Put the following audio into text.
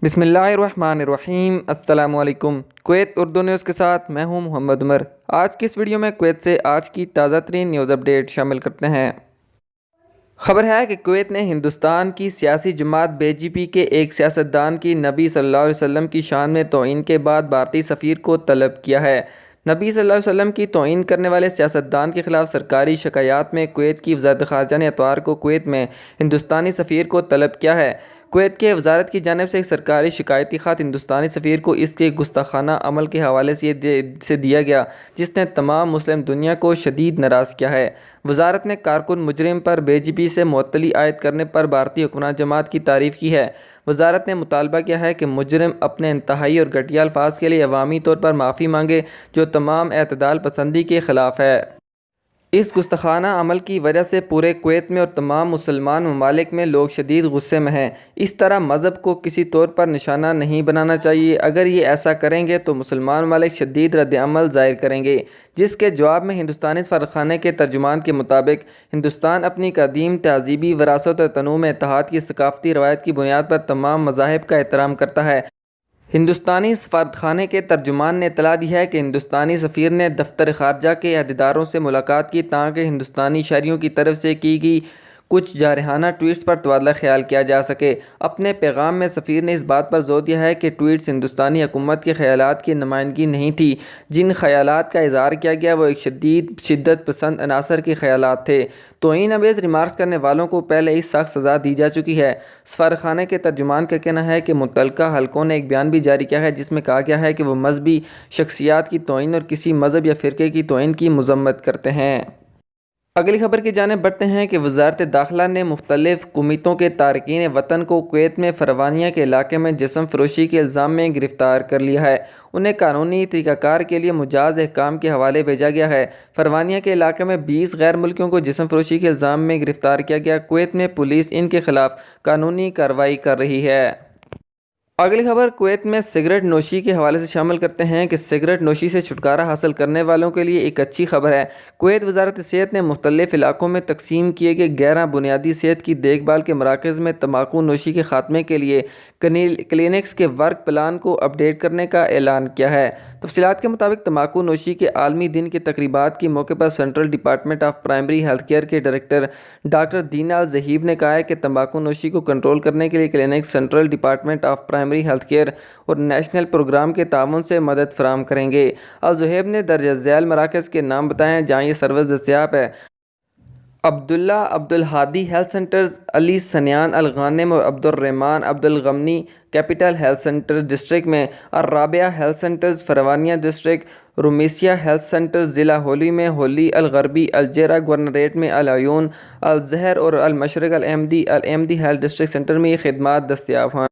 بسم اللہ الرحمن الرحیم۔ السلام علیکم۔ کویت اردو نیوز کے ساتھ میں ہوں محمد عمر۔ آج کی اس ویڈیو میں کویت سے آج کی تازہ ترین نیوز اپڈیٹ شامل کرتے ہیں۔ خبر ہے کہ کویت نے ہندوستان کی سیاسی جماعت بی جے پی کے ایک سیاستدان کی نبی صلی اللہ علیہ وسلم کی شان میں توہین کے بعد بھارتی سفیر کو طلب کیا ہے۔ نبی صلی اللہ علیہ وسلم کی توہین کرنے والے سیاستدان کے خلاف سرکاری شکایات میں کویت کی وزارت خارجہ نے اتوار کو کویت میں ہندوستانی سفیر کو طلب کیا ہے۔ کویت کے وزارت کی جانب سے ایک سرکاری شکایتی خط ہندوستانی سفیر کو اس کے گستاخانہ عمل کے حوالے سے دیا گیا، جس نے تمام مسلم دنیا کو شدید ناراض کیا ہے۔ وزارت نے کارکن مجرم پر بی جے پی سے معطلی عائد کرنے پر بھارتی حکمران جماعت کی تعریف کی ہے۔ وزارت نے مطالبہ کیا ہے کہ مجرم اپنے انتہائی اور گھٹیا الفاظ کے لیے عوامی طور پر معافی مانگے، جو تمام اعتدال پسندی کے خلاف ہے۔ اس گستاخانہ عمل کی وجہ سے پورے کویت میں اور تمام مسلمان ممالک میں لوگ شدید غصے میں ہیں۔ اس طرح مذہب کو کسی طور پر نشانہ نہیں بنانا چاہیے۔ اگر یہ ایسا کریں گے تو مسلمان ممالک شدید رد عمل ظاہر کریں گے، جس کے جواب میں ہندوستانی سفارتخانے کے ترجمان کے مطابق ہندوستان اپنی قدیم تہذیبی وراثت اور تنوع میں اتحاد کی ثقافتی روایت کی بنیاد پر تمام مذاہب کا احترام کرتا ہے۔ ہندوستانی سفارتخانے کے ترجمان نے اطلاع دی ہے کہ ہندوستانی سفیر نے دفتر خارجہ کے عہدیداروں سے ملاقات کی تاکہ ہندوستانی شہریوں کی طرف سے کی گئی کچھ جارحانہ ٹویٹس پر تبادلہ خیال کیا جا سکے۔ اپنے پیغام میں سفیر نے اس بات پر زور دیا ہے کہ ٹویٹس ہندوستانی حکومت کے خیالات کی نمائندگی نہیں تھی۔ جن خیالات کا اظہار کیا گیا وہ ایک شدت پسند عناصر کے خیالات تھے۔ توہین آمیز ریمارکس کرنے والوں کو پہلے ہی سخت سزا دی جا چکی ہے۔ سفارتخانے کے ترجمان کا کہنا ہے کہ متعلقہ حلقوں نے ایک بیان بھی جاری کیا ہے جس میں کہا گیا ہے کہ وہ مذہبی شخصیات کی توہین اور کسی مذہب یا فرقے کی توہین کی مذمت کرتے ہیں۔ اگلی خبر کی جانب بڑھتے ہیں کہ وزارت داخلہ نے مختلف قومیتوں کے تارکین وطن کو کویت میں فرغانیہ کے علاقے میں جسم فروشی کے الزام میں گرفتار کر لیا ہے۔ انہیں قانونی طریقہ کار کے لیے مجاز احکام کے حوالے بھیجا گیا ہے۔ فرغانیہ کے علاقے میں 20 غیر ملکیوں کو جسم فروشی کے الزام میں گرفتار کیا گیا۔ کویت میں پولیس ان کے خلاف قانونی کارروائی کر رہی ہے۔ اگلی خبر کویت میں سگریٹ نوشی کے حوالے سے شامل کرتے ہیں کہ سگریٹ نوشی سے چھٹکارا حاصل کرنے والوں کے لیے ایک اچھی خبر ہے۔ کویت وزارت صحت نے مختلف علاقوں میں تقسیم کیے گئے 11 بنیادی صحت کی دیکھ بھال کے مراکز میں تمباکو نوشی کے خاتمے کے لیے کلینکس کے ورک پلان کو اپ ڈیٹ کرنے کا اعلان کیا ہے۔ تفصیلات کے مطابق تمباکو نوشی کے عالمی دن کی تقریبات کے موقع پر central department of primary health care کے ڈائریکٹر ڈاکٹر دینا الزہیب نے کہا ہے کہ تمباکو نوشی کو کنٹرول کرنے کے لیے clinics central department of primary health care اور نیشنل پروگرام کے تعاون سے مدد فراہم کریں گے۔ الزہیب نے درجہ ذیل مراکز کے نام بتائے ہیں جہاں یہ سروس دستیاب ہے: عبداللہ عبدالہادی ہیلتھ سینٹرز، علی سنیان الغانم اور عبدالرحمان عبدالغنی کیپٹل ہیلتھ سینٹر ڈسٹرکٹ میں، الرابعہ ہیلتھ سینٹرز فرغانیہ ڈسٹرکٹ، رمیسیہ ہیلتھ سینٹر ضلع ہولی میں، ہولی الغربی الجیرہ گورنریٹ میں، العیون الظہر اور المشرق الحمدی ہیلتھ ڈسٹرکٹ سینٹر میں یہ خدمات دستیاب ہیں۔